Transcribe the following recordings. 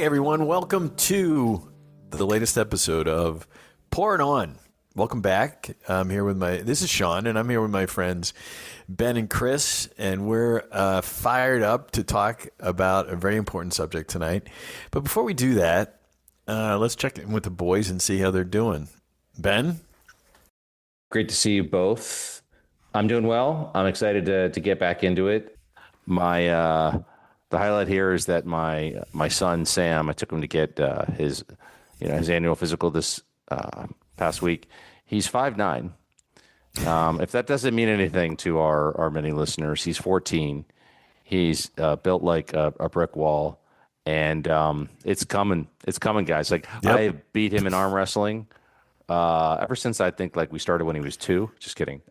everyone. Welcome to the latest episode of Pour It On. Welcome back. This is Shaun, and I'm here with my friends Ben and Chris, and we're fired up to talk about a very important subject tonight. But before we do that, let's check in with the boys and see how they're doing. Ben? Great to see you both. I'm doing well. I'm excited to get back into it. The highlight here is that my son Sam, I took him to get his annual physical this past week. He's 5'9". If that doesn't mean anything to our many listeners, he's 14. He's built like a brick wall, and it's coming. It's coming, guys. Like, Yep. I beat him in arm wrestling ever since I think like we started when he was 2. Just kidding.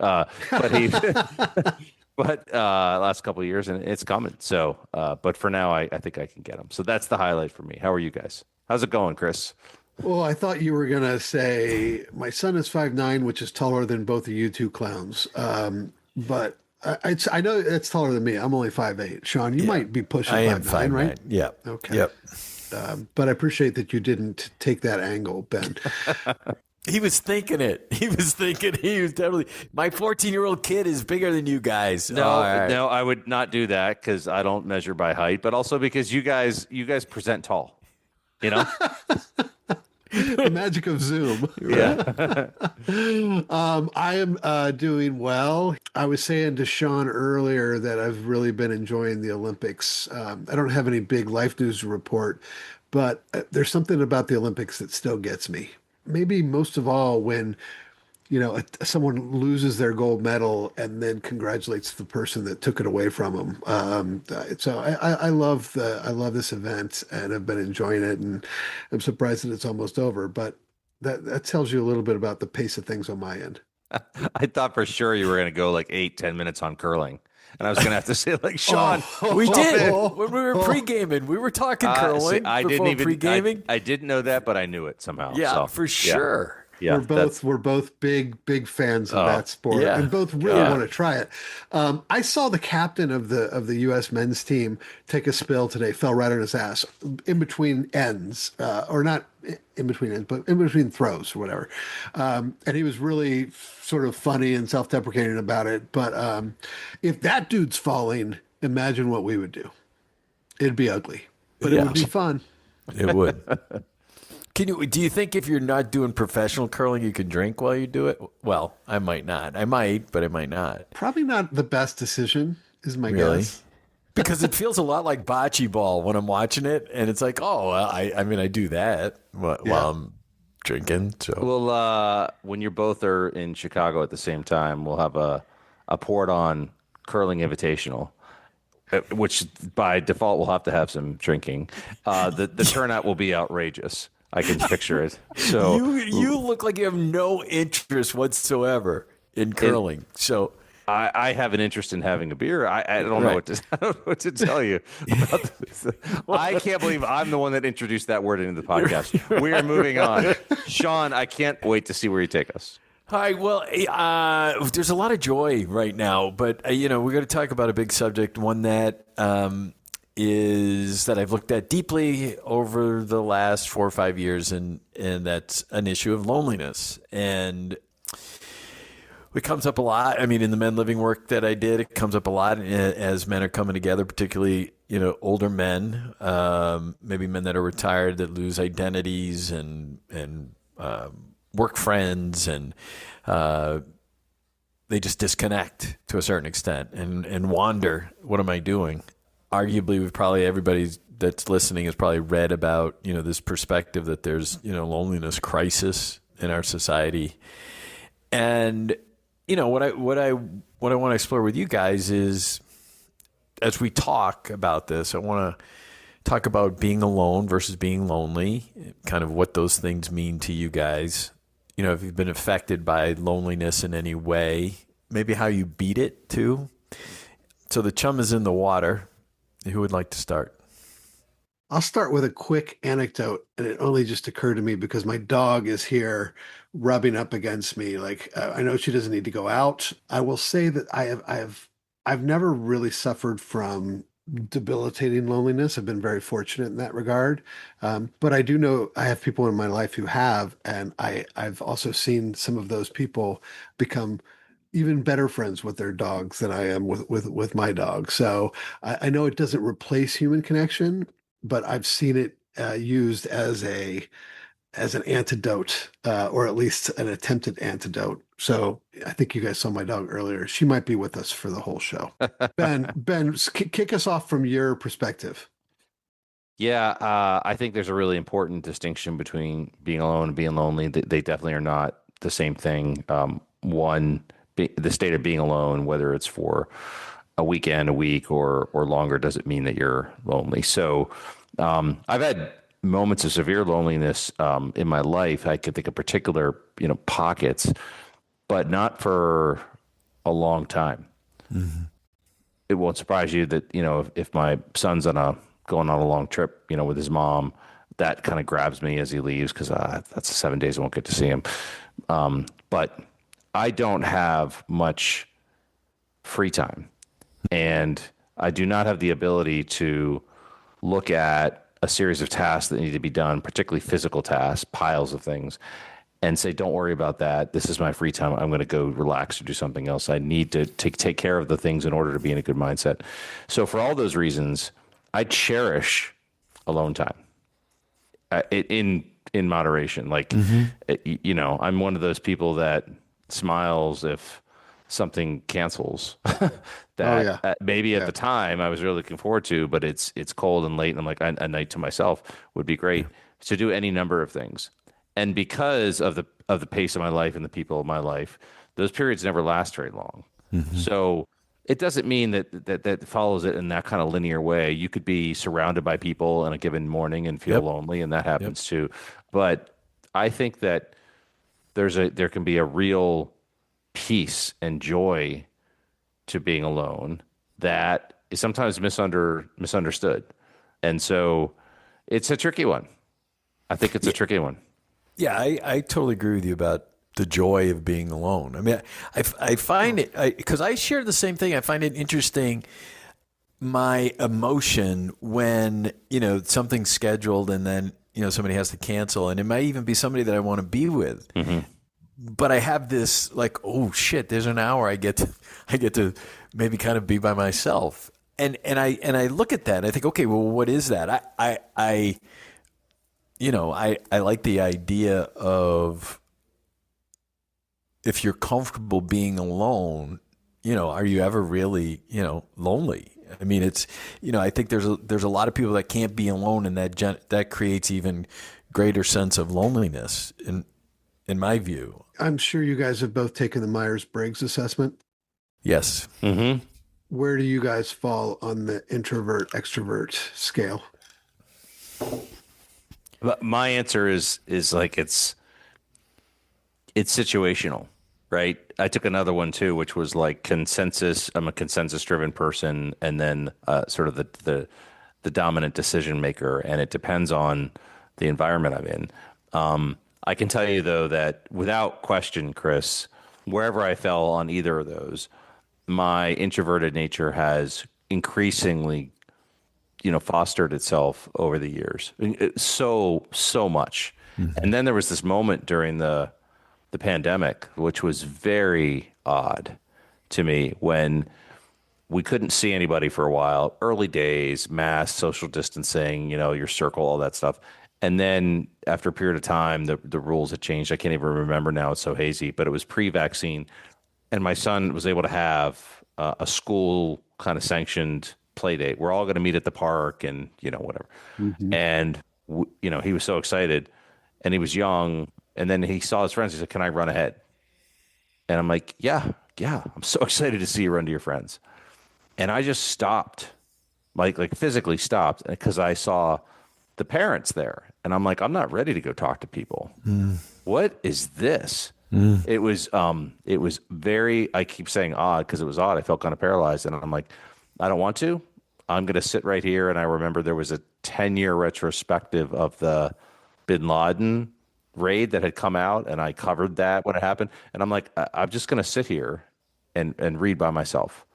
But last couple of years, and it's coming. So, but for now, I think I can get him. So that's the highlight for me. How are you guys? How's it going, Chris? Well, I thought you were going to say my son is 5'9", which is taller than both of you two clowns. But I know it's taller than me. I'm only 5'8". Shaun, you might be pushing 5'9", right? Yeah. Okay. Yep. But I appreciate that you didn't take that angle, Ben. He was thinking it. He was definitely. My 14-year-old kid is bigger than you guys. No, right. no, I would not do that because I don't measure by height, but also because you guys present tall. You know, The magic of Zoom. yeah. I am doing well. I was saying to Shaun earlier that I've really been enjoying the Olympics. I don't have any big life news to report, but there's something about the Olympics that still gets me. Maybe most of all when, someone loses their gold medal and then congratulates the person that took it away from them. So I love this event and I've been enjoying it, and I'm surprised that it's almost over. But that tells you a little bit about the pace of things on my end. I thought for sure you were going to go like 8-10 minutes on curling. And I was going to have to say, like, Shaun, We did when we were pre-gaming. We were talking curling pre-gaming. I didn't know that, but I knew it somehow. Yeah, so, for sure. Yeah, we're both big fans of that sport, yeah. and both really want to try it. I saw the captain of the U.S. men's team take a spill today, fell right on his ass in between ends, or not in between ends, but in between throws or whatever. And he was really sort of funny and self-deprecating about it. But if that dude's falling, imagine what we would do. It'd be ugly, but it would be fun. It would. Do you think if you're not doing professional curling, you can drink while you do it? Well, I might not. I might, but I might not. Probably not the best decision, is my guess. Because it feels a lot like bocce ball when I'm watching it, and it's like, oh, well, I do that while I'm drinking. So, well, when you both are in Chicago at the same time, we'll have a poured on curling invitational, which by default will have to have some drinking. The turnout will be outrageous. I can picture it. So you look like you have no interest whatsoever in curling. So I have an interest in having a beer. I don't know what to tell you about this. I can't believe I'm the one that introduced that word into the podcast. We are moving on. Shaun, I can't wait to see where you take us. Hi. Well, there's a lot of joy right now, but we're going to talk about a big subject, one that is that I've looked at deeply over the last 4 or 5 years, and that's an issue of loneliness. And it comes up a lot. I mean, in the Men Living work that I did, it comes up a lot as men are coming together, particularly, older men, maybe men that are retired that lose identities and work friends, and they just disconnect to a certain extent and wander. What am I doing? Arguably, everybody that's listening has probably read about, this perspective that there's, loneliness crisis in our society. And, what I want to explore with you guys is, as we talk about this, I want to talk about being alone versus being lonely, kind of what those things mean to you guys. If you've been affected by loneliness in any way, maybe how you beat it too. So the chum is in the water. Who would like to start? I'll start with a quick anecdote, and it only just occurred to me because my dog is here rubbing up against me. Like, I know she doesn't need to go out. I will say that I've never really suffered from debilitating loneliness. I've been very fortunate in that regard. But I do know I have people in my life who have, and I've also seen some of those people become even better friends with their dogs than I am with my dog. So I know it doesn't replace human connection, but I've seen it used as an antidote, or at least an attempted antidote. So I think you guys saw my dog earlier. She might be with us for the whole show. Ben, kick us off from your perspective. Yeah, I think there's a really important distinction between being alone and being lonely. They definitely are not the same thing. The state of being alone, whether it's for a weekend, a week, or longer, doesn't mean that you're lonely. So, I've had moments of severe loneliness in my life. I could think of particular, pockets, but not for a long time. It won't surprise you that if my son's going on a long trip, with his mom, that kind of grabs me as he leaves because that's 7 days I won't get to see him. But I don't have much free time, and I do not have the ability to look at a series of tasks that need to be done, particularly physical tasks, piles of things, and say, don't worry about that. This is my free time. I'm going to go relax or do something else. I need to take care of the things in order to be in a good mindset. So for all those reasons, I cherish alone time in moderation. Like, I'm one of those people that smiles if something cancels Oh that yeah, maybe at yeah. the time I was really looking forward to, but it's cold and late, and I'm like, a night to myself would be great to do any number of things. And because of the pace of my life and the people of my life, those periods never last very long. So it doesn't mean that follows it in that kind of linear way. You could be surrounded by people in a given morning and feel Yep. lonely, and that Yep. happens too. But I think that there can be a real peace and joy to being alone that is sometimes misunderstood. And so it's a tricky one. I think it's a tricky one. Yeah, I totally agree with you about the joy of being alone. I mean, I find it, because I share the same thing. I find it interesting, my emotion when, something's scheduled and then, somebody has to cancel. And it might even be somebody that I want to be with. But I have this like, oh shit, there's an hour I get to maybe kind of be by myself. And I look at that and I think, okay, well, what is that? I like the idea of, if you're comfortable being alone, are you ever really, lonely? I mean, it's, I think there's a lot of people that can't be alone, and that creates even greater sense of loneliness in my view. I'm sure you guys have both taken the Myers-Briggs assessment. Yes. Mm-hmm. Where do you guys fall on the introvert extrovert scale? But my answer is like it's situational, right? I took another one too, which was like consensus. I'm a consensus driven person, and then sort of the dominant decision maker, and it depends on the environment I'm in. I can tell you though that without question, Chris, wherever I fell on either of those, my introverted nature has increasingly fostered itself over the years. So much. And then there was this moment during the pandemic, which was very odd to me, when we couldn't see anybody for a while. Early days, mass social distancing, your circle, all that stuff. And then after a period of time, the rules had changed. I can't even remember now. It's so hazy, but it was pre-vaccine. And my son was able to have a school kind of sanctioned play date. We're all going to meet at the park and, whatever. Mm-hmm. And, he was so excited, and he was young. And then he saw his friends. He said, can I run ahead? And I'm like, yeah, yeah. I'm so excited to see you run to your friends. And I just stopped, like physically stopped, because I saw the parents there. And I'm like, I'm not ready to go talk to people. What is this? It was very, I keep saying odd because it was odd. I felt kind of paralyzed, and I'm like, I don't want to. I'm going to sit right here. And I remember there was a 10-year retrospective of the Bin Laden raid that had come out, and I covered that when it happened. And I'm like, I'm just going to sit here and read by myself.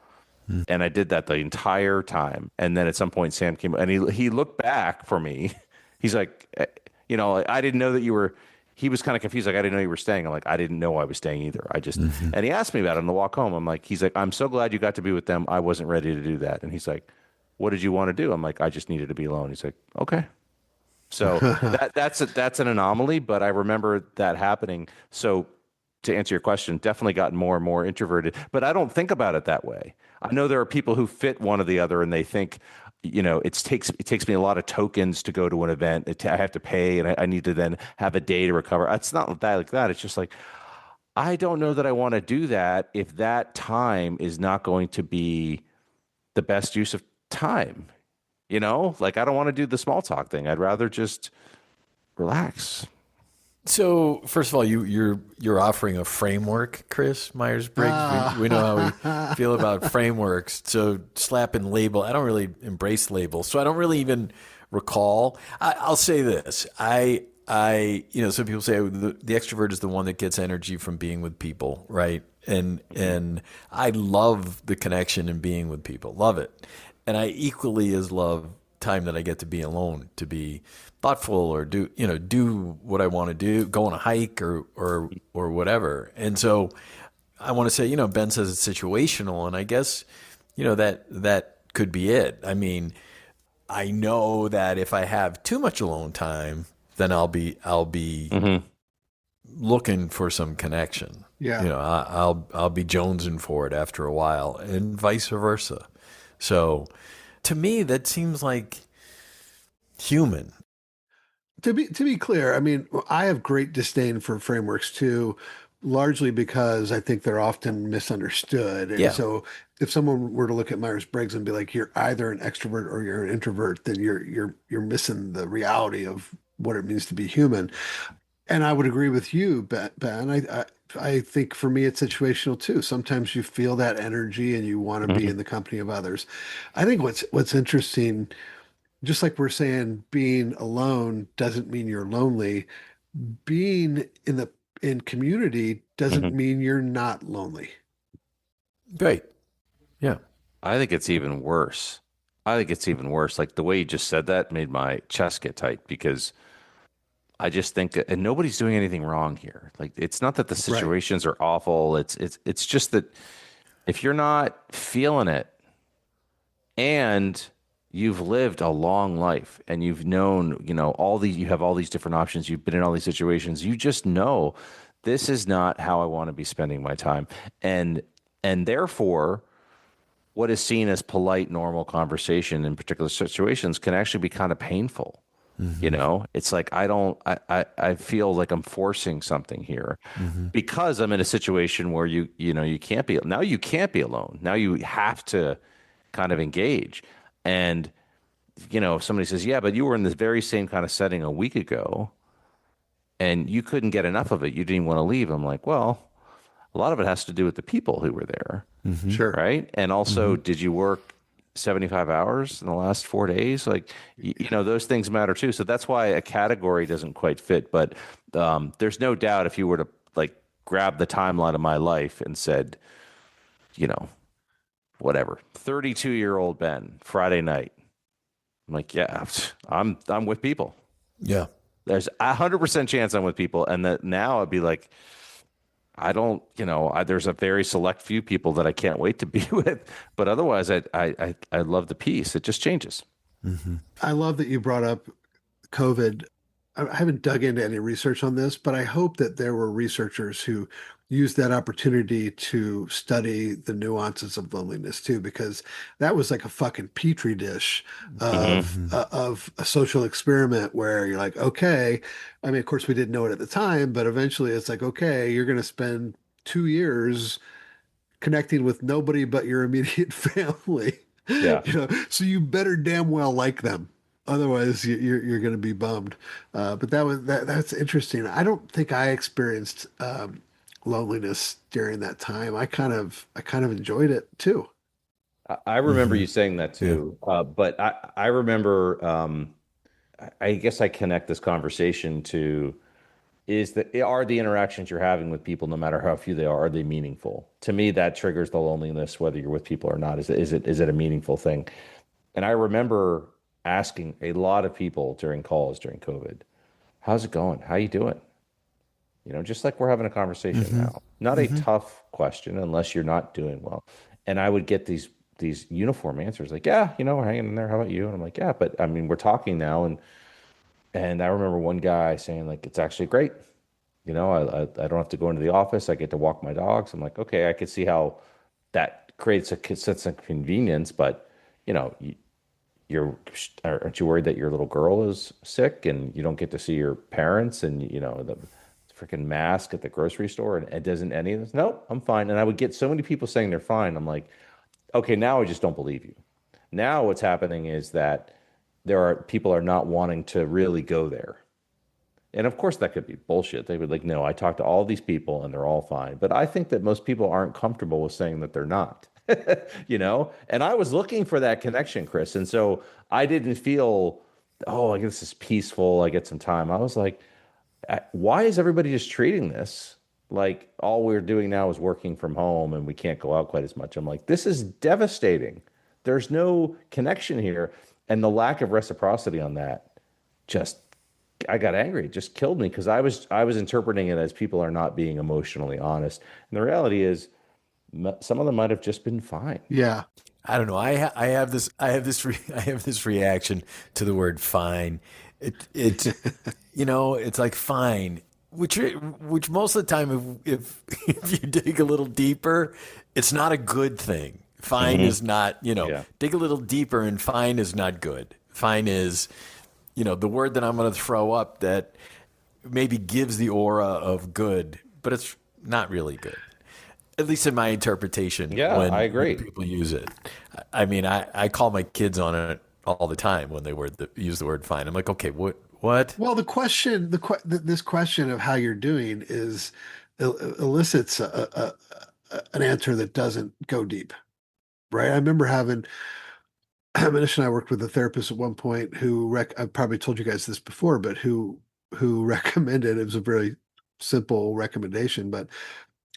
And I did that the entire time. And then at some point, Sam came and he looked back for me. He's like, I didn't know that you were. He was kind of confused. Like, I didn't know you were staying. I'm like, I didn't know I was staying either. And he asked me about it on the walk home. He's like, I'm so glad you got to be with them. I wasn't ready to do that. And he's like, what did you want to do? I'm like, I just needed to be alone. He's like, okay. So that's an anomaly, but I remember that happening. So to answer your question, definitely gotten more and more introverted, but I don't think about it that way. I know there are people who fit one or the other and they think, it takes me a lot of tokens to go to an event. I have to pay and I need to then have a day to recover. It's not that like that. It's just like, I don't know that I want to do that if that time is not going to be the best use of time. Like I don't want to do the small talk thing. I'd rather just relax. So first of all, you're offering a framework, Chris Myers-Briggs. We know how we feel about frameworks. So slapping label, I don't really embrace labels. So I don't really even recall. I'll say this: some people say the extrovert is the one that gets energy from being with people, right? And I love the connection and being with people, love it, and I equally as love time that I get to be alone, to be thoughtful or do what I want to do, go on a hike or whatever. And so I want to say, Ben says it's situational, and I guess, that could be it. I mean, I know that if I have too much alone time, then I'll be Mm-hmm. looking for some connection. Yeah. I'll be jonesing for it after a while, and vice versa. So to me, that seems like human. To be clear, I mean, I have great disdain for frameworks too, largely because I think they're often misunderstood. And Yeah. so if someone were to look at Myers-Briggs and be like, you're either an extrovert or you're an introvert, then you're missing the reality of what it means to be human. And I would agree with you, Ben. I think for me it's situational too. Sometimes you feel that energy and you want to be Mm-hmm. in the company of others. I think what's interesting, just like we're saying, being alone doesn't mean you're lonely. Being in community doesn't Mm-hmm. mean you're not lonely. Great. Yeah. I think it's even worse. I think it's even worse. Like the way you just said that made my chest get tight because I just think that, and nobody's doing anything wrong here. Like it's not that the Right. situations are awful. It's just that if you're not feeling it and you've lived a long life and you've known, you have all these different options, you've been in all these situations, you just know this is not how I want to be spending my time. And therefore what is seen as polite, normal conversation in particular situations can actually be kind of painful. Mm-hmm. It's like I feel like I'm forcing something here Mm-hmm. because I'm in a situation where you can't be now you can't be alone. Now you have to kind of engage. And if somebody says, "Yeah, but you were in this very same kind of setting a week ago and you couldn't get enough of it. You didn't want to leave." I'm like, "Well, a lot of it has to do with the people who were there." Mm-hmm. Sure. Right? And Mm-hmm. also, did you work 75 hours in the last 4 days? Like, those things matter too. So that's why a category doesn't quite fit. But there's no doubt if you were to like grab the timeline of my life and said, you know, whatever, 32-year-old Ben, Friday night. I'm like, yeah, I'm with people. Yeah. There's 100% chance I'm with people. And that now I'd be like, I don't, there's a very select few people that I can't wait to be with, but otherwise, I love the peace. It just changes. Mm-hmm. I love that you brought up COVID. I haven't dug into any research on this, but I hope that there were researchers who used that opportunity to study the nuances of loneliness too, because that was like a fucking petri dish Hmm. of a social experiment where you're like, okay, I mean, of course, we didn't know it at the time, but eventually it's like, okay, you're going to spend 2 years connecting with nobody but your immediate family. Yeah. So you better damn well like them. Otherwise, you're going to be bummed. But that's interesting. I don't think I experienced loneliness during that time. I kind of enjoyed it too. I remember Mm-hmm. you saying that Yeah. too. But I remember, I guess I connect this conversation to is that are the interactions you're having with people, no matter how few they are they meaningful? To me, that triggers the loneliness, whether you're with people or not. Is it a meaningful thing? And I remember asking a lot of people during calls during COVID, how's it going? How you doing? Just like we're having a conversation Mm-hmm. now. Not a Mm-hmm. tough question unless you're not doing well. And I would get these uniform answers like, yeah, we're hanging in there. How about you? And I'm like, yeah, but I mean, we're talking now. And I remember one guy saying like, it's actually great. I don't have to go into the office. I get to walk my dogs. I'm like, okay, I could see how that creates a sense of convenience, but you know, you, you're aren't you worried that your little girl is sick and you don't get to see your parents and the freaking mask at the grocery store and it doesn't any of this? Nope, I'm fine. And I would get so many people saying they're fine. I'm like, okay, now I just don't believe you. Now what's happening is that people are not wanting to really go there. And of course, that could be bullshit. They would like, no, I talked to all these people and they're all fine. But I think that most people aren't comfortable with saying that they're not, And I was looking for that connection, Chris. And so I didn't feel, oh, I guess this is peaceful. I get some time. I was like, why is everybody just treating this like all we're doing now is working from home and we can't go out quite as much? I'm like, this is devastating. There's no connection here. And the lack of reciprocity on that just I got angry. It just killed me because I was interpreting it as people are not being emotionally honest. And the reality is some of them might have just been fine. Yeah. I don't know. I have this reaction to the word fine. It's it's like fine, which most of the time, if you dig a little deeper, it's not a good thing. Fine Hmm. is not, Yeah. dig a little deeper, and fine is not good. Fine is, the word that I'm going to throw up that maybe gives the aura of good, but it's not really good. At least in my interpretation, Yeah, I when agree. people use it. I mean, I call my kids on it all the time when they use the word fine. I'm like, okay, what? Well, this question of how you're doing elicits an answer that doesn't go deep, right? I remember having Manish and I worked with a therapist at one point I probably told you guys this before, but who recommended, it was a very simple recommendation, but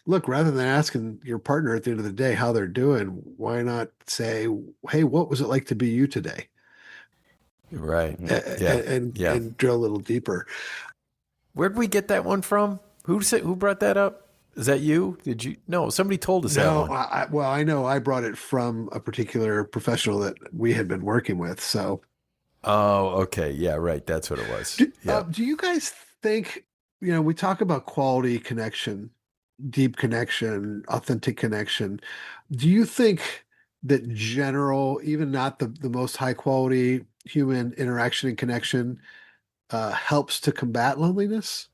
look, rather than asking your partner at the end of the day how they're doing, why not say, "Hey, what was it like to be you today?" Right. Hmm. Yeah. Yeah. And drill a little deeper. Where'd we get that one from? Who brought that up? Is that you? Did you? No, somebody told us that No, one. well, I know I brought it from a particular professional that we had been working with. So, Oh, okay. Yeah, right. That's what it was. Yeah. do you guys think, we talk about quality connection, deep connection, authentic connection. Do you think that general, even not the most high quality human interaction and connection, helps to combat loneliness?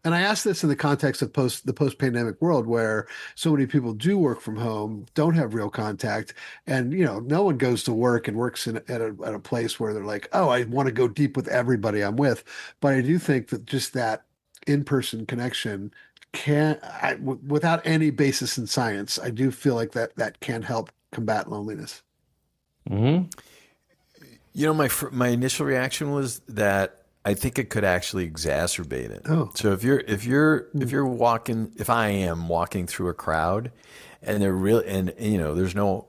And I ask this in the context of the post-pandemic world where so many people do work from home, don't have real contact, and no one goes to work and works at a place where they're like, oh, I want to go deep with everybody I'm with. But I do think that just that in-person connection without any basis in science, I do feel like that can help combat loneliness. Hmm. My initial reaction was that I think it could actually exacerbate it. Oh, So if I am walking through a crowd, and they're really, and there's no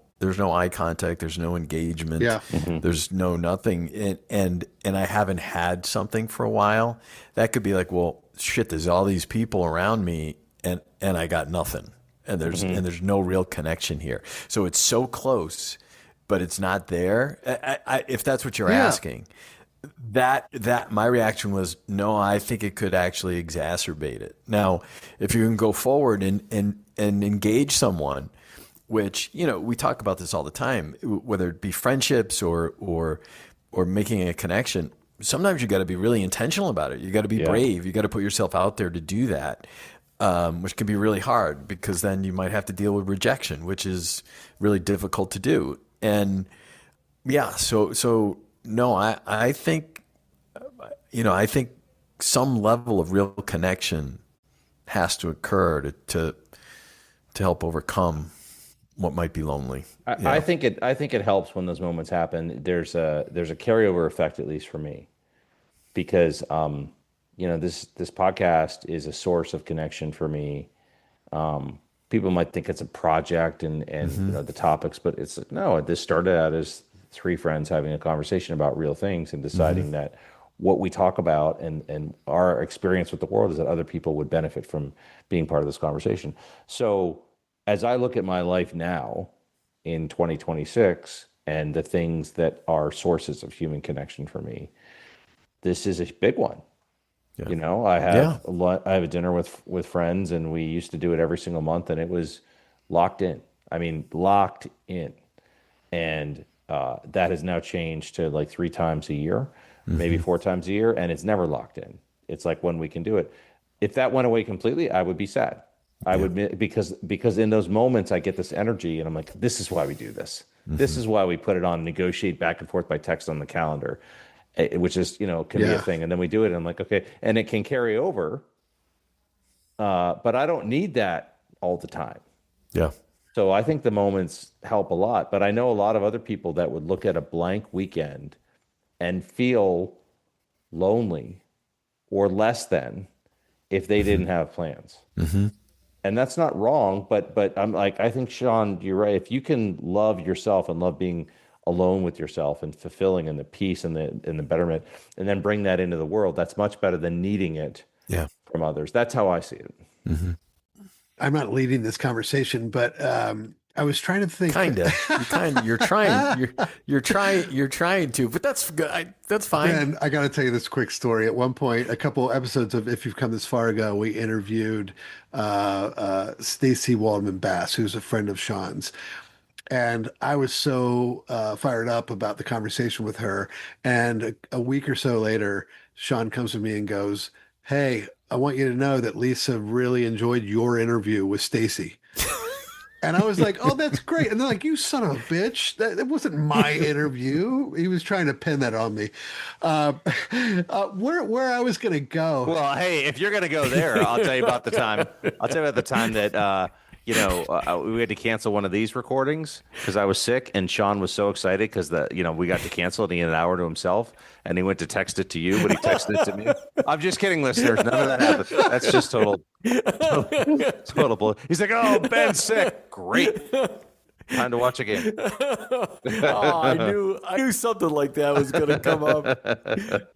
eye contact, there's no engagement, yeah. Hmm. there's no nothing, and I haven't had something for a while, that could be like, well, shit, there's all these people around me, and I got nothing, and Hmm. there's no real connection here. So it's so close, but it's not there. If that's what you're Yeah. asking, that my reaction was no. I think it could actually exacerbate it. Now, if you can go forward and engage someone, which we talk about this all the time, whether it be friendships or making a connection. Sometimes you got to be really intentional about it. You got to be Yeah. brave. You got to put yourself out there to do that, which can be really hard because then you might have to deal with rejection, which is really difficult to do. And yeah, so no, I think I think some level of real connection has to occur to help overcome what might be lonely. I think it helps when those moments happen. There's a carryover effect, at least for me, because this podcast is a source of connection for me. People might think it's a project and the topics, but it's no. This started out as three friends having a conversation about real things and deciding that what we talk about and our experience with the world is that other people would benefit from being part of this conversation. So as I look at my life now in 2026 and the things that are sources of human connection for me, this is a big one. Yeah. I Yeah. have I have a dinner with friends, and we used to do it every single month, and it was locked in. I mean, locked in, and that has now changed to like 3 times a year, maybe 4 times a year, and it's never locked in. It's like when we can do it. If that went away completely, I would be sad. I would because in those moments I get this energy, and I'm like, this is why we do this. This is why we put it on, negotiate back and forth by text on the calendar, which is, can be a Yeah. thing. And then we do it, and I'm like, okay, and it can carry over, but I don't need that all the time. Yeah. So I think the moments help a lot. But I know a lot of other people that would look at a blank weekend and feel lonely or less than if they didn't have plans. And that's not wrong, but I'm like, I think, Shaun, you're right. If you can love yourself and love being alone with yourself and fulfilling and the peace and the betterment, and then bring that into the world, that's much better than needing it Yeah. from others. That's how I see it. I'm not leading this conversation, but I was trying to think. You're trying. You're trying to, but that's good. That's fine. And I got to tell you this quick story. At one point, a couple episodes of If You've Come This Far ago, we interviewed Stacy Waldman Bass, who's a friend of Sean's. And I was so fired up about the conversation with her. And a week or so later, Shaun comes to me and goes, "Hey, I want you to know that Lisa really enjoyed your interview with Stacy." And I was like, "Oh, that's great." And they're like, "You son of a bitch. That wasn't my interview." He was trying to pin that on me. Where I was going to go. Well, hey, if you're going to go there, I'll tell you about the time. I'll tell you about the time that we had to cancel one of these recordings because I was sick, and Shaun was so excited because we got to cancel it. And he had an hour to himself, and he went to text it to you, but he texted it to me. I'm just kidding, listeners. None of that happened. That's just total bull. He's like, "Oh, Ben's sick. Great. Time to watch again." Oh, I knew something like that was going to come up.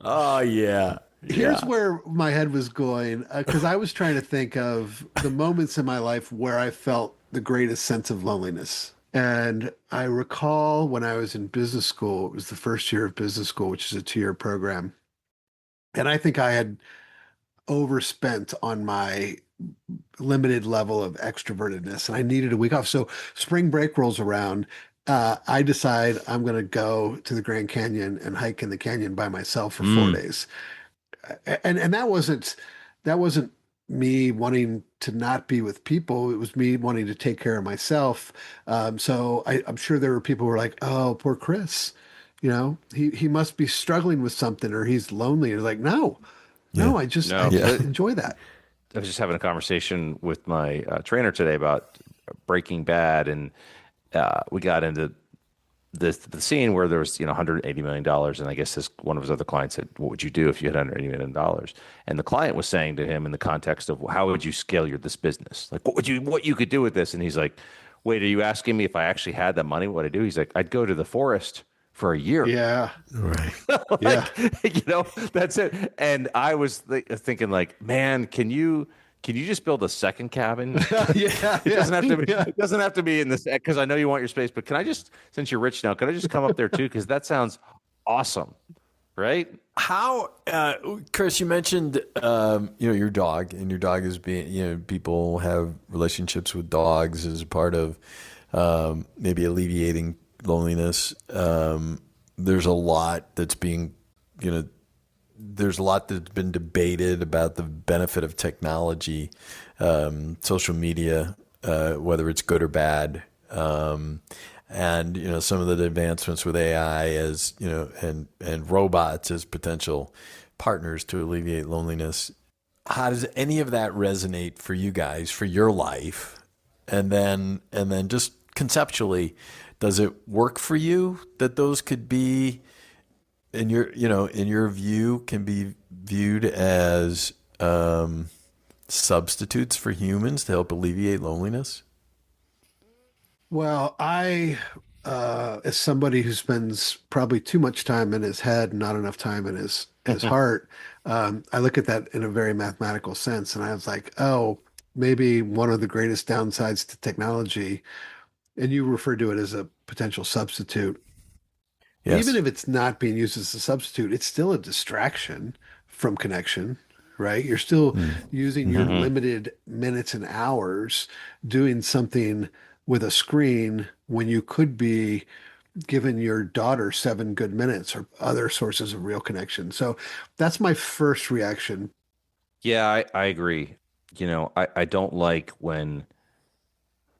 Oh yeah. Here's where my head was going, because I was trying to think of the moments in my life where I felt the greatest sense of loneliness. And I recall when I was in business school, it was the first year of business school, which is a 2-year program. And I think I had overspent on my limited level of extrovertedness, and I needed a week off. So spring break rolls around. I decide I'm going to go to the Grand Canyon and hike in the canyon by myself for 4 days. And that wasn't me wanting to not be with people. It was me wanting to take care of myself. So I'm sure there were people who were like, "Oh, poor Chris, he must be struggling with something, or he's lonely." And like, no, I just enjoy that. I was just having a conversation with my trainer today about Breaking Bad, and we got into the scene where there was $180 million, and I guess one of his other clients said, "What would you do if you had $180 million?" And the client was saying to him in the context of, how would you scale this business? Like, what you could do with this? And he's like, "Wait, are you asking me if I actually had that money, what I'd do?" He's like, "I'd go to the forest for a year." Yeah. Right. That's it. And I was thinking, like, man, can you just build a second cabin? Yeah. It doesn't have to be. It doesn't have to be in this, because I know you want your space. But can I just, since you're rich now, can I just come up there too? Because that sounds awesome, right? How, Chris? You mentioned your dog, and your dog is being people have relationships with dogs as a part of maybe alleviating loneliness. There's a lot that's being there's a lot that's been debated about the benefit of technology, social media, whether it's good or bad. And some of the advancements with AI and robots as potential partners to alleviate loneliness. How does any of that resonate for you guys, for your life? And then just conceptually, does it work for you that those could be in your, in your view, can be viewed as substitutes for humans to help alleviate loneliness? Well, as somebody who spends probably too much time in his head, not enough time in his heart, I look at that in a very mathematical sense, and I was like, oh, maybe one of the greatest downsides to technology, and you refer to it as a potential substitute, even Yes. if it's not being used as a substitute, it's still a distraction from connection, right? You're still using your Hmm. limited minutes and hours doing something with a screen when you could be giving your daughter 7 good minutes or other sources of real connection. So that's my first reaction. Yeah, I agree. I don't like when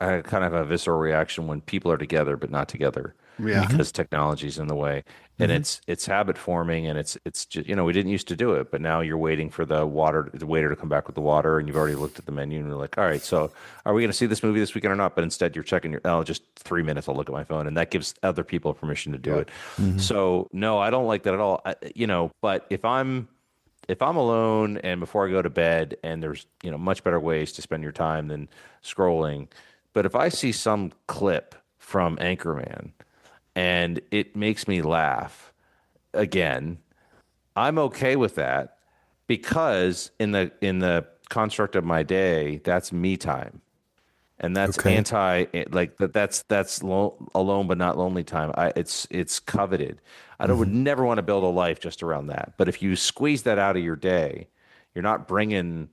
I kind of have a visceral reaction when people are together but not together Yeah. Hmm. because technology's in the way. And Hmm. it's habit forming, and it's just, we didn't used to do it, but now you're waiting for the waiter to come back with the water, and you've already looked at the menu and you're like, all right, so are we going to see this movie this weekend or not? But instead you're checking just 3 minutes, I'll look at my phone, and that gives other people permission to do Yep. it. Hmm. So no, I don't like that at all. But if I'm alone and before I go to bed, and there's, much better ways to spend your time than scrolling. But if I see some clip from Anchorman and it makes me laugh again, I'm okay with that, because in the construct of my day, that's me time. And that's Okay. alone but not lonely time. It's coveted. Would Hmm. never want to build a life just around that. But if you squeeze that out of your day, you're not bringing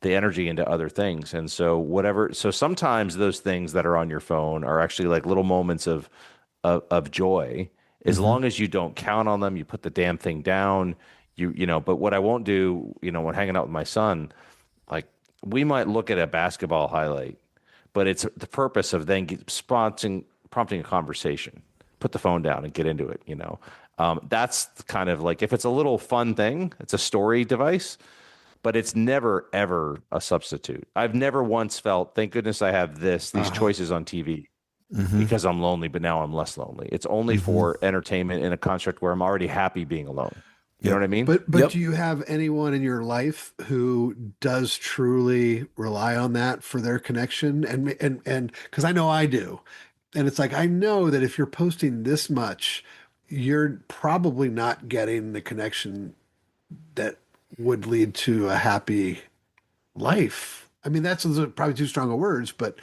the energy into other things. And so sometimes those things that are on your phone are actually like little moments of joy. As Hmm. long as you don't count on them, you put the damn thing down. But what I won't do, when hanging out with my son, like, we might look at a basketball highlight, but it's the purpose of then prompting a conversation. Put the phone down and get into it. That's kind of like, if it's a little fun thing, it's a story device, but it's never ever a substitute. I've never once felt, thank goodness I have these Uh-huh. choices on TV Hmm. because I'm lonely, but now I'm less lonely. It's only Hmm. for entertainment in a construct where I'm already happy being alone. You know Yep. what I mean? But Yep. do you have anyone in your life who does truly rely on that for their connection? And because I know I do. And it's like I know that if you're posting this much, you're probably not getting the connection that would lead to a happy life. I mean, that's probably too strong of words, but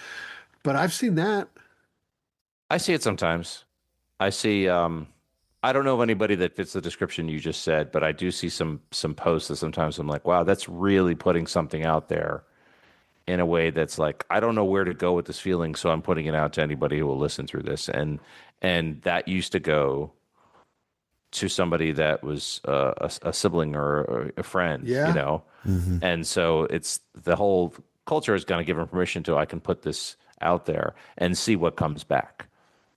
I've seen that. I see it sometimes. I see. I don't know of anybody that fits the description you just said, but I do see some posts that sometimes I'm like, wow, that's really putting something out there in a way that's like, I don't know where to go with this feeling, so I'm putting it out to anybody who will listen through this. And that used to go to somebody that was a sibling or a friend. Yeah. Hmm. And so it's the whole culture is going to give them permission to, I can put this out there and see what comes back.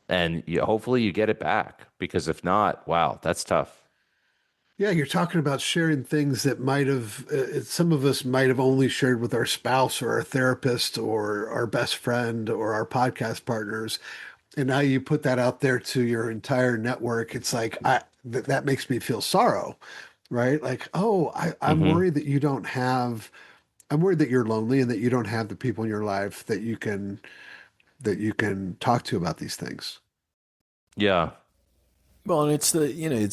And hopefully you get it back, because if not, wow, that's tough. Yeah, you're talking about sharing things that might have, some of us might have only shared with our spouse or our therapist or our best friend or our podcast partners. And now you put that out there to your entire network. It's like, that makes me feel sorrow, right? Like, oh, I'm Hmm. worried that you don't have, I'm worried that you're lonely and that you don't have the people in your life that you can talk to about these things. Yeah. Well, and it's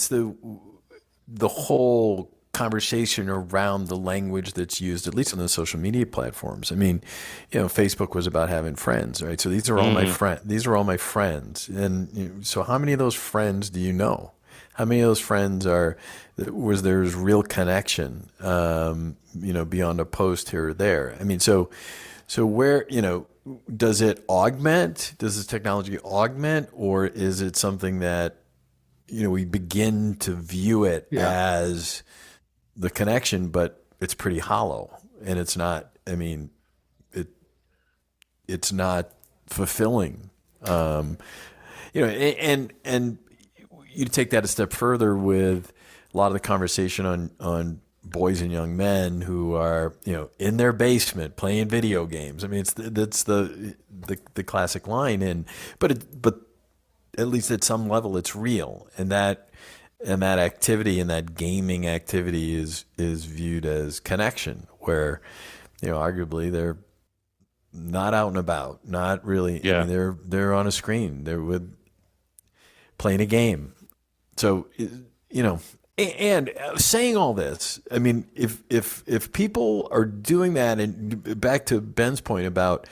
the whole conversation around the language that's used, at least on the social media platforms. I mean, Facebook was about having friends, right? So these are all my Hmm. friends. These are all my friends, and so how many of those friends do you know? How many of those friends there's real connection, beyond a post here or there? I mean, so where, does it augment? Does this technology augment, or is it something that we begin to view it Yeah. as the connection, but it's pretty hollow and it's not, I mean, it, it's not fulfilling. Um, and you take that a step further with a lot of the conversation on boys and young men who are, in their basement playing video games. I mean, that's the classic line. But at least at some level it's real, and that And that activity and that gaming activity is viewed as connection, where, arguably they're not out and about, not really. I Yeah. mean, they're on a screen, they're with playing a game. So, and saying all this, I mean, if people are doing that, and back to Ben's point about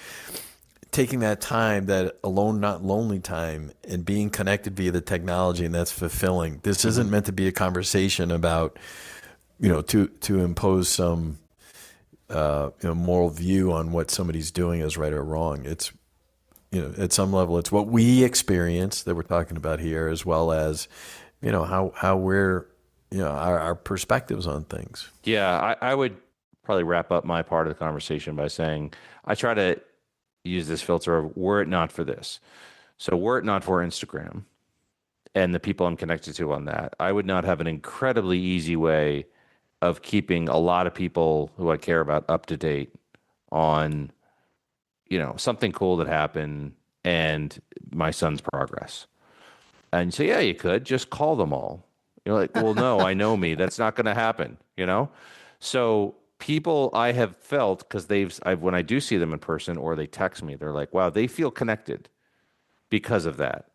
taking that time, that alone, not lonely time, and being connected via the technology, and that's fulfilling. This isn't meant to be a conversation about, to impose some, moral view on what somebody's doing as right or wrong. It's, at some level, it's what we experience that we're talking about here, as well as, how we're, our perspectives on things. Yeah, I would probably wrap up my part of the conversation by saying I try to use this filter of were it not for this. So were it not for Instagram and the people I'm connected to on that, I would not have an incredibly easy way of keeping a lot of people who I care about up to date on, something cool that happened and my son's progress. And so, yeah, you could just call them all. You're like, well, no, I know me. That's not going to happen. So people I have felt because when I do see them in person or they text me, they're like, wow, they feel connected because of that.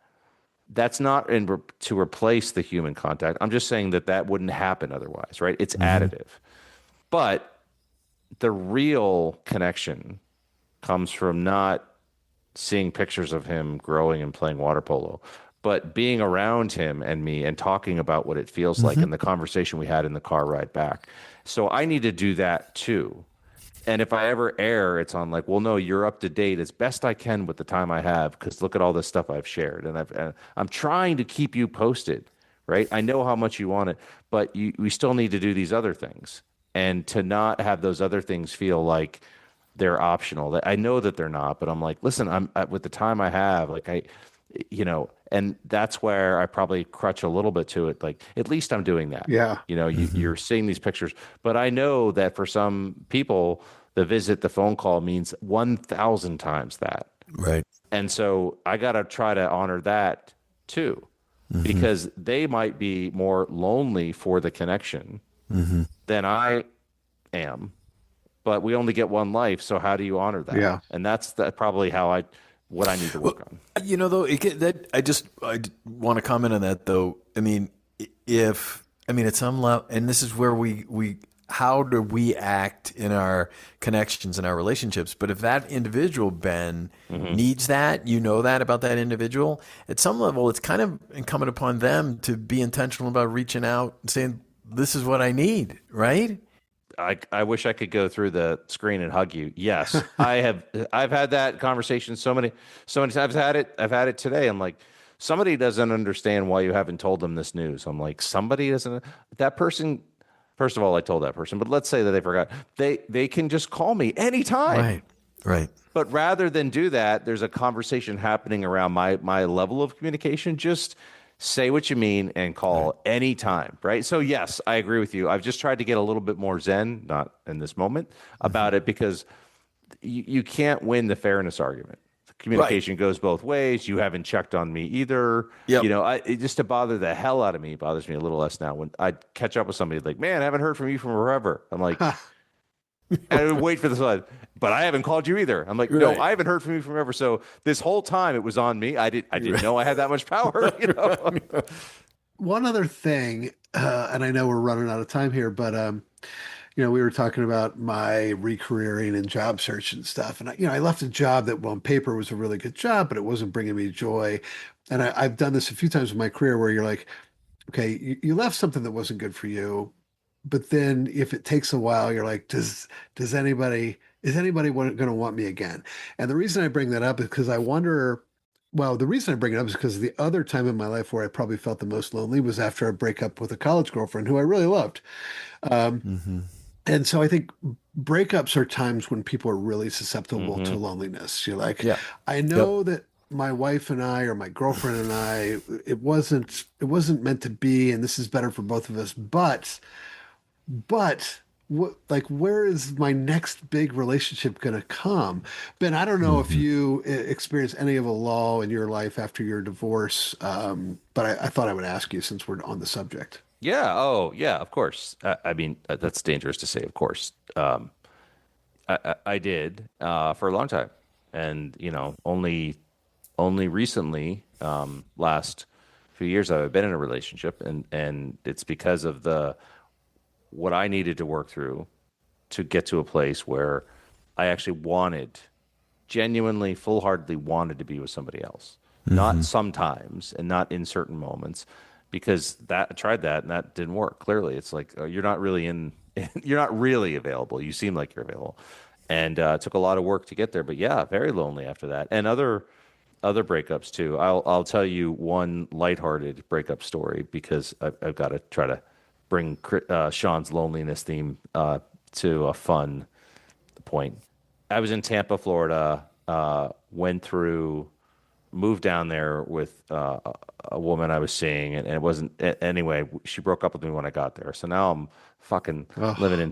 That's not to replace the human contact. I'm just saying that wouldn't happen otherwise, right? It's additive. But the real connection comes from not seeing pictures of him growing and playing water polo, but being around him and me and talking about what it feels like in the conversation we had in the car ride back. So I need to do that too. And if I ever err, it's on like, well, no, you're up to date as best I can with the time I have, because look at all this stuff I've shared, and I'm trying to keep you posted, right? I know how much you want it, but we still need to do these other things, and to not have those other things feel like they're optional. I know that they're not, but I'm like, listen, with the time I have, like and that's where I probably crutch a little bit to it. Like, at least I'm doing that. Yeah. You're seeing these pictures, but I know that for some people, the visit, the phone call means 1,000 times that. Right. And so I got to try to honor that too, because they might be more lonely for the connection than I am, but we only get one life. So how do you honor that? Yeah. And that's probably what I need to work on. Though I want to comment on that though. I mean, at some level, and this is where we how do we act in our connections and our relationships? But if that individual, Ben, needs that, that about that individual, at some level, it's kind of incumbent upon them to be intentional about reaching out and saying, "This is what I need," right? I wish I could go through the screen and hug you. Yes, I've had that conversation so many times. I've had it today. I'm like, somebody doesn't understand why you haven't told them this news. I'm like, somebody doesn't. That person. First of all, I told that person, but let's say that they forgot. They can just call me anytime. Right. But rather than do that, there's a conversation happening around my level of communication. Just say what you mean and call anytime, right? So yes, I agree with you. I've just tried to get a little bit more zen, not in this moment, about it, because you can't win the fairness argument. Communication goes both ways. You haven't checked on me either. Yep. Just to bother the hell out of me, bothers me a little less now. When I catch up with somebody like, man, I haven't heard from you from forever. I'm like, I would wait for this one, but I haven't called you either. I'm like, no, I haven't heard from you from ever. So this whole time it was on me. I didn't know I had that much power. One other thing, and I know we're running out of time here, but we were talking about my recareering and job search and stuff. And I left a job that, well, on paper was a really good job, but it wasn't bringing me joy. And I've done this a few times in my career where you're like, okay, you left something that wasn't good for you, but then if it takes a while, you're like, is anybody going to want me again? And the reason I bring that up is because I wonder. Well, the reason I bring it up is because the other time in my life where I probably felt the most lonely was after a breakup with a college girlfriend who I really loved. And so I think breakups are times when people are really susceptible to loneliness. You're like, I know that my wife and I, or my girlfriend and I, it wasn't meant to be, and this is better for both of us. But where is my next big relationship going to come? Ben, I don't know if Mhm. you experienced any of a lull in your life after your divorce, but I thought I would ask you since we're on the subject. Yeah. Oh, yeah. Of course. I mean, that's dangerous to say. Of course. I did for a long time, and only recently, last few years, I've been in a relationship, and it's because of the what I needed to work through to get to a place where I actually genuinely, full heartedly wanted to be with somebody else. Not sometimes and not in certain moments, because I tried that and that didn't work. Clearly, it's like you're not really you're not really available. You seem like you're available, and it took a lot of work to get there. But yeah, very lonely after that, and other breakups too. I'll tell you one lighthearted breakup story because I've got to try to bring Sean's loneliness theme to a fun point. I was in Tampa, Florida. Moved down there with a woman I was seeing, and it wasn't anyway. She broke up with me when I got there, so now I'm fucking living Oh, in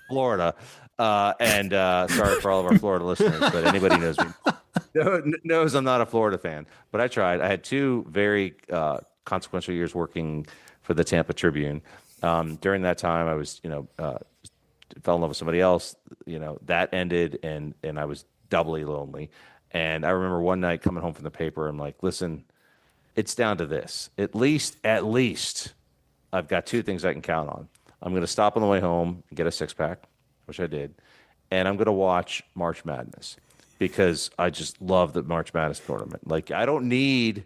Florida. And sorry for all of our Florida listeners, but anybody knows me knows I'm not a Florida fan. But I tried. I had two very consequential years working for the Tampa Tribune. During that time, I was fell in love with somebody else. That ended, and I was doubly lonely. And I remember one night coming home from the paper, I'm like, listen, it's down to this. At least, I've got two things I can count on. I'm going to stop on the way home and get a six pack, which I did, and I'm going to watch March Madness because I just love the March Madness tournament. Like, I don't need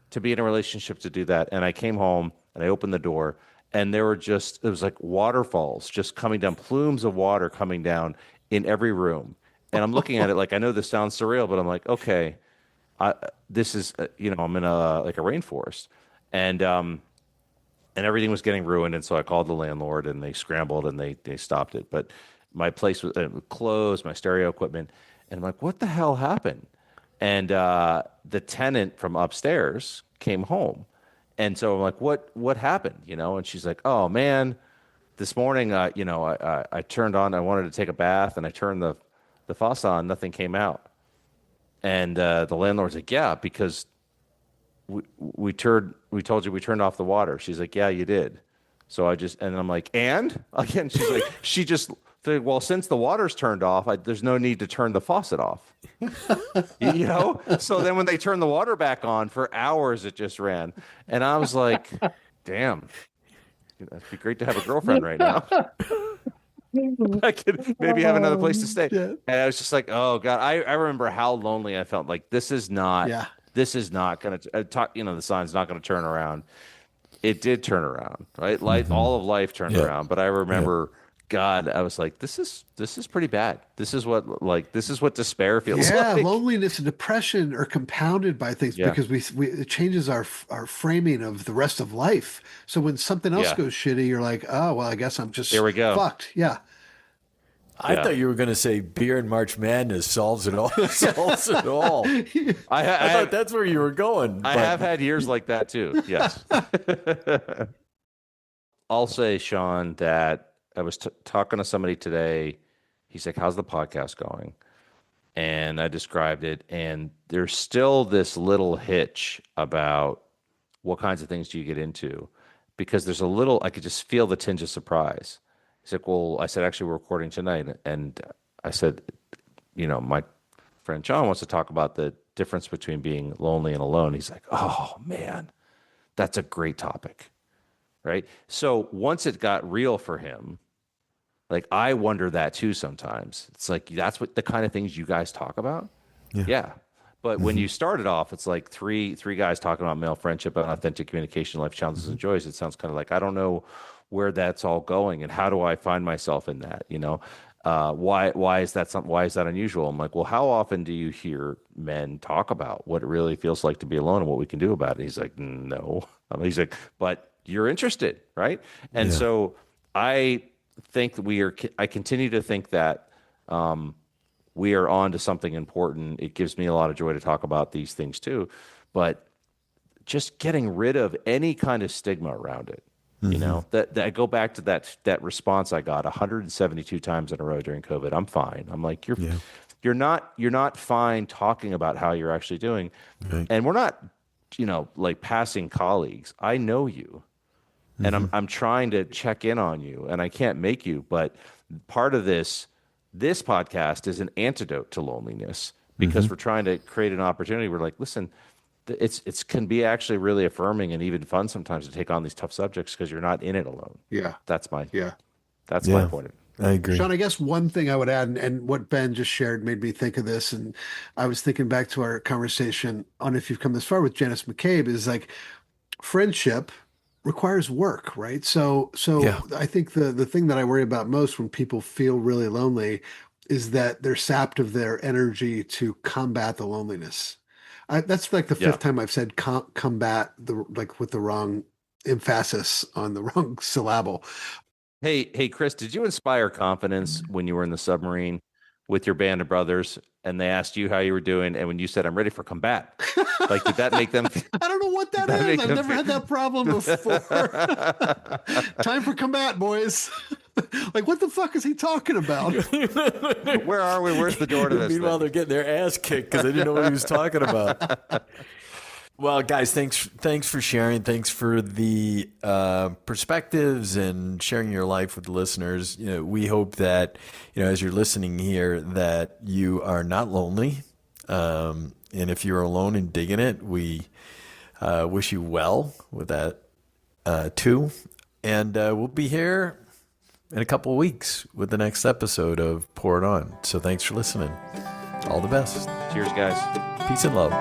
to be in a relationship to do that. And I came home and I opened the door, and it was like waterfalls just coming down, plumes of water coming down in every room. And I'm looking at it like, I know this sounds surreal, but I'm like, okay, I, this is, I'm in like a rainforest, and and everything was getting ruined. And so I called the landlord, and they scrambled and they stopped it. But my place was closed, my stereo equipment, and I'm like, what the hell happened? And the tenant from upstairs came home, and so I'm like, what happened? And she's like, oh man, this morning, I turned on, I wanted to take a bath, and I turned the faucet on, nothing came out. And the landlord's like, yeah, because we told you we turned off the water. She's like, yeah, you did. So and I'm like, and again, she's like, well, since the water's turned off, there's no need to turn the faucet off. So then when they turned the water back on for hours, it just ran. And I was like, damn, it'd be great to have a girlfriend right now. I could maybe have another place to stay. yeah, And I was just like, oh God, I remember how lonely I felt. Like, yeah. this is not going to talk, the sun's not going to turn around. It did turn around, right? Like, all of life turned Yeah. around. But I Yeah. remember, God, I was like, this is pretty bad. This is what despair feels Yeah, like. loneliness and depression are compounded by things Yeah. because it changes our framing of the rest of life. So when something else Yeah. goes shitty, you're like, oh well, I guess I'm There just we go. fucked. Yeah. I Yeah. thought you were going to say beer and March Madness solves it all. Solves it all. I, ha- I I thought have that's where you were going. I But have had years like that too. Yes. I'll say, Sean, that I was talking to somebody today. He's like, how's the podcast going? And I described it, and there's still this little hitch about what kinds of things do you get into, because I could just feel the tinge of surprise. He's like, well, I said, actually, we're recording tonight. And I said, my friend John wants to talk about the difference between being lonely and alone. He's like, oh man, that's a great topic. Right. So once it got real for him, like, I wonder that too sometimes. It's like, that's what the kind of things you guys talk about. yeah. Yeah. But when you started off, it's like three guys talking about male friendship and authentic communication, life challenges and joys. It sounds kind of like, I don't know where that's all going, and how do I find myself in that? Why is that why is that unusual? I'm like, well, how often do you hear men talk about what it really feels like to be alone and what we can do about it? He's like, no. He's like, but you're interested, right? And Yeah. so I think that I continue to think that we are on to something important. It gives me a lot of joy to talk about these things too, but just getting rid of any kind of stigma around it. You know, that I go back to that response I got 172 times in a row during COVID. I'm fine. I'm like, you're not fine talking about how you're actually doing. Right. And we're not, like passing colleagues. I know you. And I'm trying to check in on you, and I can't make you, but part of this podcast is an antidote to loneliness because we're trying to create an opportunity. We're like, listen, it's can be actually really affirming and even fun sometimes to take on these tough subjects because you're not in it alone. Yeah. That's my Yeah. my point of it. I agree. Shaun, I guess one thing I would add, and what Ben just shared made me think of this, and I was thinking back to our conversation on If You've Come This Far with Janice McCabe, is like friendship requires work, right? So Yeah. I think the thing that I worry about most when people feel really lonely is that they're sapped of their energy to combat the loneliness. That's like the Yeah. fifth time I've said combat the like with the wrong emphasis on the wrong syllable. Hey, Chris, did you inspire confidence when you were in the submarine with your band of brothers and they asked you how you were doing? And when you said, I'm ready for combat, like, did that make them? I don't know what that that is. make I've them never feel- had that problem before. Time for combat, boys. Like, what the fuck is he talking about? Where are we? Where's the door to this? Meanwhile, thing? they're getting their ass kicked because they didn't know what he was talking about. Well, guys, thanks for sharing. Thanks for the perspectives and sharing your life with the listeners. We hope that as you're listening here, that you are not lonely. And if you're alone and digging it, we wish you well with that too. And we'll be here in a couple of weeks with the next episode of Pour It On. So thanks for listening. All the best. Cheers, guys. Peace and love.